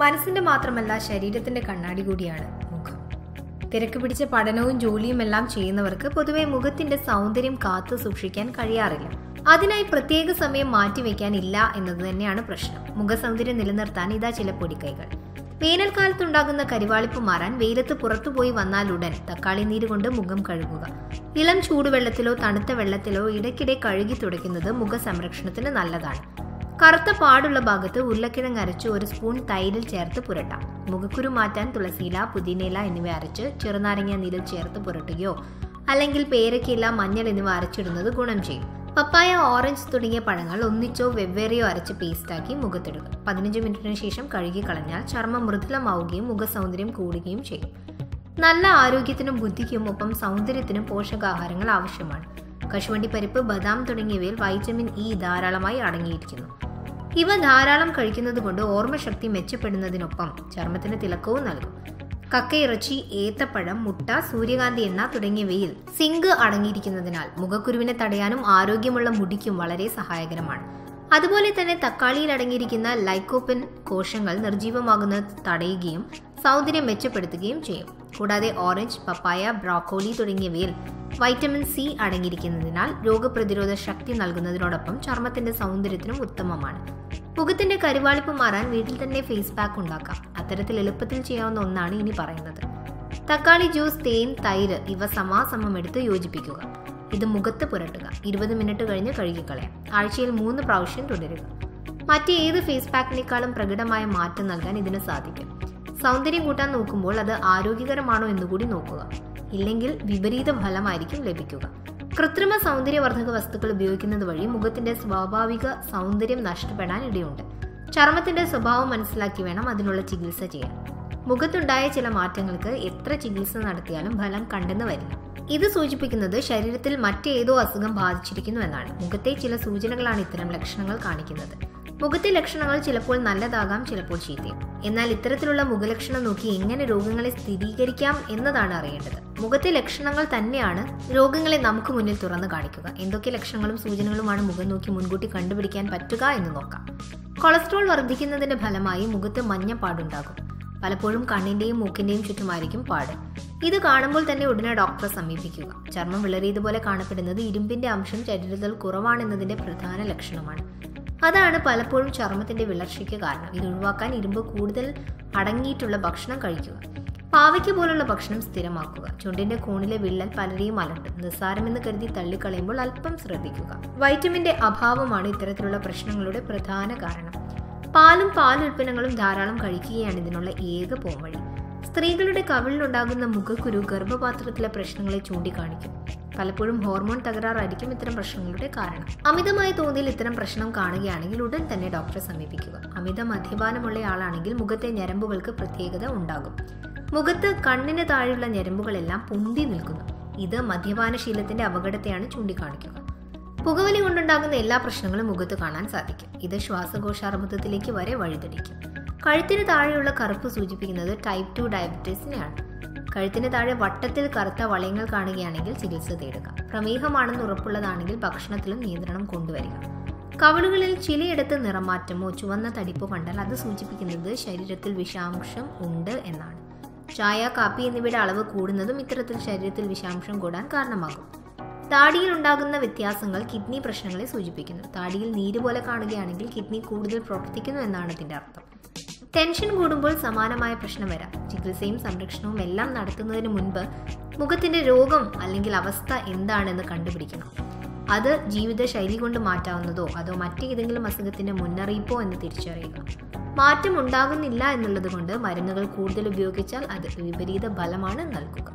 മനസ്സിന്റെ മാത്രമല്ല ശരീരത്തിന്റെ കണ്ണാടി കൂടിയാണ് മുഖം. തിരക്ക് പിടിച്ച പഠനവും ജോലിയും എല്ലാം ചെയ്യുന്നവർക്ക് പൊതുവെ മുഖത്തിന്റെ സൗന്ദര്യം കാത്തു സൂക്ഷിക്കാൻ കഴിയാറില്ല. അതിനായി പ്രത്യേക സമയം മാറ്റിവെക്കാനില്ല എന്നത് തന്നെയാണ് പ്രശ്നം. മുഖസൗന്ദര്യം നിലനിർത്താൻ ഇതാ ചില പൊടിക്കൈകൾ. വേനൽക്കാലത്തുണ്ടാകുന്ന കരിവാളിപ്പ് മാറാൻ വെയിലത്ത് പുറത്തുപോയി വന്നാലുടൻ തക്കാളി നീര് കൊണ്ട് മുഖം കഴുകുക. ഇളം ചൂടുവെള്ളത്തിലോ തണുത്ത വെള്ളത്തിലോ ഇടയ്ക്കിടെ കഴുകി തുടയ്ക്കുന്നത് മുഖ സംരക്ഷണത്തിന് നല്ലതാണ്. കറുത്ത പാടുള്ള ഭാഗത്ത് ഉരുളക്കിഴങ്ങ് അരച്ച് 1 സ്പൂൺ തൈരിൽ ചേർത്ത് പുരട്ടാം. മുഖക്കുരു മാറ്റാൻ തുളസിയില, പുതിനയില എന്നിവ അരച്ച് ചെറുനാരങ്ങ നീരിൽ ചേർത്ത് പുരട്ടുകയോ അല്ലെങ്കിൽ പേരക്കയില, മഞ്ഞൾ എന്നിവ അരച്ചിടുന്നത് ഗുണം ചെയ്യും. പപ്പായ, ഓറഞ്ച് തുടങ്ങിയ പഴങ്ങൾ ഒന്നിച്ചോ വെവ്വേറെയോ അരച്ച് പേസ്റ്റാക്കി മുഖത്തിടുക. 15 മിനിറ്റിന് ശേഷം കഴുകി കളഞ്ഞാൽ ചർമ്മം മൃദുലമാവുകയും മുഖസൗന്ദര്യം കൂടുകയും ചെയ്യും. നല്ല ആരോഗ്യത്തിനും ബുദ്ധിക്കും ഒപ്പം സൗന്ദര്യത്തിനും പോഷകാഹാരങ്ങൾ ആവശ്യമാണ്. കശുവണ്ടി പരിപ്പ്, ബദാം തുടങ്ങിയവയിൽ വൈറ്റമിൻ ഇ ധാരാളമായി അടങ്ങിയിരിക്കുന്നു. ഇവ ധാരാളം കഴിക്കുന്നത് കൊണ്ട് ഓർമ്മശക്തി മെച്ചപ്പെടുന്നതിനൊപ്പം ചർമ്മത്തിന് തിളക്കവും നൽകും. കക്കയിറച്ചി, ഏത്തപ്പഴം, മുട്ട, സൂര്യകാന്തി എണ്ണ തുടങ്ങിയവയിൽ സിങ്ക് അടങ്ങിയിരിക്കുന്നതിനാൽ മുഖക്കുരുവിനെ തടയാനും ആരോഗ്യമുള്ള മുടിക്കും വളരെ സഹായകരമാണ്. അതുപോലെ തന്നെ തക്കാളിയിൽ അടങ്ങിയിരിക്കുന്ന ലൈക്കോപ്പിൻ കോശങ്ങൾ നിർജ്ജീവമാകുന്നത് തടയുകയും സൗന്ദര്യം മെച്ചപ്പെടുത്തുകയും ചെയ്യും. കൂടാതെ ഓറഞ്ച്, പപ്പായ, ബ്രോക്കോളി തുടങ്ങിയവയിൽ വൈറ്റമിൻ സി അടങ്ങിയിരിക്കുന്നതിനാൽ രോഗപ്രതിരോധ ശക്തി നൽകുന്നതിനോടൊപ്പം ചർമ്മത്തിന്റെ സൗന്ദര്യത്തിനും ഉത്തമമാണ്. മുഖത്തിന്റെ കരിവാളിപ്പ് മാറാൻ വീട്ടിൽ തന്നെ ഫേസ് പാക്ക് ഉണ്ടാക്കാം. അത്തരത്തിൽ എളുപ്പത്തിൽ ചെയ്യാവുന്ന ഒന്നാണ് ഇനി പറയുന്നത്. തക്കാളി ജ്യൂസ്, തേൻ, തൈര് ഇവ സമാസമം എടുത്ത് യോജിപ്പിക്കുക. ഇത് മുഖത്ത് പുരട്ടുക. 20 മിനിറ്റ് കഴിഞ്ഞ് കഴുകിക്കളയാം. ആഴ്ചയിൽ 3 പ്രാവശ്യം തുടരുക. മറ്റേത് ഫേസ് പാക്കിനേക്കാളും പ്രകടമായ മാറ്റം നൽകാൻ ഇതിന് സാധിക്കും. സൗന്ദര്യം കൂട്ടാൻ നോക്കുമ്പോൾ അത് ആരോഗ്യകരമാണോ എന്നുകൂടി നോക്കുക. ഇല്ലെങ്കിൽ വിപരീത ഫലമായിരിക്കും ലഭിക്കുക. കൃത്രിമ സൗന്ദര്യവർദ്ധക വസ്തുക്കൾ ഉപയോഗിക്കുന്നത് വഴി മുഖത്തിന്റെ സ്വാഭാവിക സൗന്ദര്യം നഷ്ടപ്പെടാൻ ഇടയുണ്ട്. ചർമ്മത്തിന്റെ സ്വഭാവം മനസ്സിലാക്കി വേണം അതിനുള്ള ചികിത്സ ചെയ്യാൻ. മുഖത്തുണ്ടായ ചില മാറ്റങ്ങൾക്ക് എത്ര ചികിത്സ നടത്തിയാലും ഫലം കണ്ടെന്ന് വരില്ല. ഇത് സൂചിപ്പിക്കുന്നത് ശരീരത്തിൽ മറ്റേതോ അസുഖം ബാധിച്ചിരിക്കുന്നു എന്നാണ്. മുഖത്തെ ചില സൂചനകളാണ് ഇത്തരം ലക്ഷണങ്ങൾ കാണിക്കുന്നത്. മുഖത്തെ ലക്ഷണങ്ങൾ ചിലപ്പോൾ നല്ലതാകാം, ചിലപ്പോൾ ചീത്തയും. എന്നാൽ ഇത്തരത്തിലുള്ള മുഖലക്ഷണം നോക്കി എങ്ങനെ രോഗങ്ങളെ സ്ഥിരീകരിക്കാം എന്നതാണ് അറിയേണ്ടത്. മുഖത്തെ ലക്ഷണങ്ങൾ തന്നെയാണ് രോഗങ്ങളെ നമുക്ക് മുന്നിൽ തുറന്നു കാണിക്കുക. എന്തൊക്കെ ലക്ഷണങ്ങളും സൂചനകളുമാണ് മുഖം നോക്കി മുൻകൂട്ടി കണ്ടുപിടിക്കാൻ പറ്റുക എന്ന് നോക്കാം. കൊളസ്ട്രോൾ വർദ്ധിക്കുന്നതിന്റെ ഫലമായി മുഖത്ത് മഞ്ഞപ്പാടുണ്ടാകും. പലപ്പോഴും കണ്ണിന്റെയും മൂക്കിന്റെയും ചുറ്റുമായിരിക്കും പാട്. ഇത് കാണുമ്പോൾ തന്നെ ഉടനെ ഡോക്ടറെ സമീപിക്കുക. ചർമ്മം വിളറിയതുപോലെ കാണപ്പെടുന്നത് ഇരുമ്പിന്റെ അംശം ശരീരത്തിൽ കുറവാണെന്നതിന്റെ പ്രധാന ലക്ഷണമാണ്. അതാണ് പലപ്പോഴും ചർമ്മത്തിന്റെ വിളർച്ചയ്ക്ക് കാരണം. ഇത് ഒഴിവാക്കാൻ ഇരുമ്പ് കൂടുതൽ അടങ്ങിയിട്ടുള്ള ഭക്ഷണം കഴിക്കുക. പാവയ്ക്ക് പോലുള്ള ഭക്ഷണം സ്ഥിരമാക്കുക. ചുണ്ടിന്റെ കോണിലെ വിള്ളൽ പലരെയും അലട്ടും. നിസ്സാരമെന്ന് കരുതി തള്ളിക്കളയുമ്പോൾ അല്പം ശ്രദ്ധിക്കുക. വൈറ്റമിന്റെ അഭാവമാണ് ഇത്തരത്തിലുള്ള പ്രശ്നങ്ങളുടെ പ്രധാന കാരണം. പാലും പാലുൽപ്പന്നങ്ങളും ധാരാളം കഴിക്കുകയാണ് ഇതിനുള്ള ഏക പോംവഴി. സ്ത്രീകളുടെ കവിളിലുണ്ടാകുന്ന മുഖക്കുരു ഗർഭപാത്രത്തിലെ പ്രശ്നങ്ങളെ ചൂണ്ടിക്കാണിക്കും. പലപ്പോഴും ഹോർമോൺ തകരാറായിരിക്കും ഇത്തരം പ്രശ്നങ്ങളുടെ കാരണം. അമിതമായ തോതിൽ ഇത്തരം പ്രശ്നം കാണുകയാണെങ്കിൽ ഉടൻ തന്നെ ഡോക്ടറെ സമീപിക്കുക. അമിത മദ്യപാനമുള്ളയാളാണെങ്കിൽ മുഖത്തെ ഞരമ്പുകൾക്ക് പ്രത്യേകത ഉണ്ടാകും. മുഖത്ത് കണ്ണിന് താഴെയുള്ള ഞരമ്പുകളെല്ലാം പൊന്തി നിൽക്കുന്നു. ഇത് മദ്യപാനശീലത്തിന്റെ അപകടത്തെയാണ് ചൂണ്ടിക്കാണിക്കുക. പുകവലി കൊണ്ടുണ്ടാകുന്ന എല്ലാ പ്രശ്നങ്ങളും മുഖത്ത് കാണാൻ സാധിക്കും. ഇത് ശ്വാസകോശാർബുദത്തിലേക്ക് വരെ വഴിതെളിക്കും. കഴുത്തിന് താഴെയുള്ള കറുപ്പ് സൂചിപ്പിക്കുന്നത് ടൈപ്പ് 2 ഡയബറ്റീസിനെയാണ്. കഴുത്തിന് താഴെ വട്ടത്തിൽ കറുത്ത വളയങ്ങൾ കാണുകയാണെങ്കിൽ ചികിത്സ തേടുക. പ്രമേഹമാണെന്ന് ഉറപ്പുള്ളതാണെങ്കിൽ ഭക്ഷണത്തിലും നിയന്ത്രണം കൊണ്ടുവരിക. കവിളുകളിൽ ചിലയിടത്ത് നിറമാറ്റമോ ചുവന്ന തടിപ്പോ കണ്ടാൽ അത് സൂചിപ്പിക്കുന്നത് ശരീരത്തിൽ വിഷാംശം ഉണ്ട് എന്നാണ്. ചായ, കാപ്പി എന്നിവയുടെ അളവ് കൂടുന്നതും ഇത്തരത്തിൽ ശരീരത്തിൽ വിഷാംശം കൂടാൻ കാരണമാകും. താടിയിൽ ഉണ്ടാകുന്ന വ്യത്യാസങ്ങൾ കിഡ്നി പ്രശ്നങ്ങളെ സൂചിപ്പിക്കുന്നു. താടിയിൽ നീര് പോലെ കാണുകയാണെങ്കിൽ കിഡ്നി കൂടുതൽ പ്രവർത്തിക്കുന്നു എന്നാണ് ഇതിന്റെ അർത്ഥം. ടെൻഷൻ കൂടുമ്പോൾ സമാനമായ പ്രശ്നം വരാം. ചികിത്സയും സംരക്ഷണവും എല്ലാം നടത്തുന്നതിന് മുൻപ് മുഖത്തിന്റെ രോഗം അല്ലെങ്കിൽ അവസ്ഥ എന്താണെന്ന് കണ്ടുപിടിക്കണം. അത് ജീവിതശൈലി കൊണ്ട് മാറ്റാവുന്നതോ അതോ മറ്റേതെങ്കിലും അസുഖത്തിന്റെ മുന്നറിയിപ്പോ എന്ന് തിരിച്ചറിയുക. മാറ്റം ഉണ്ടാകുന്നില്ല എന്നുള്ളത് കൊണ്ട് മരുന്നുകൾ കൂടുതൽ ഉപയോഗിച്ചാൽ അത് വിപരീത ഫലമാണ് നൽകുക.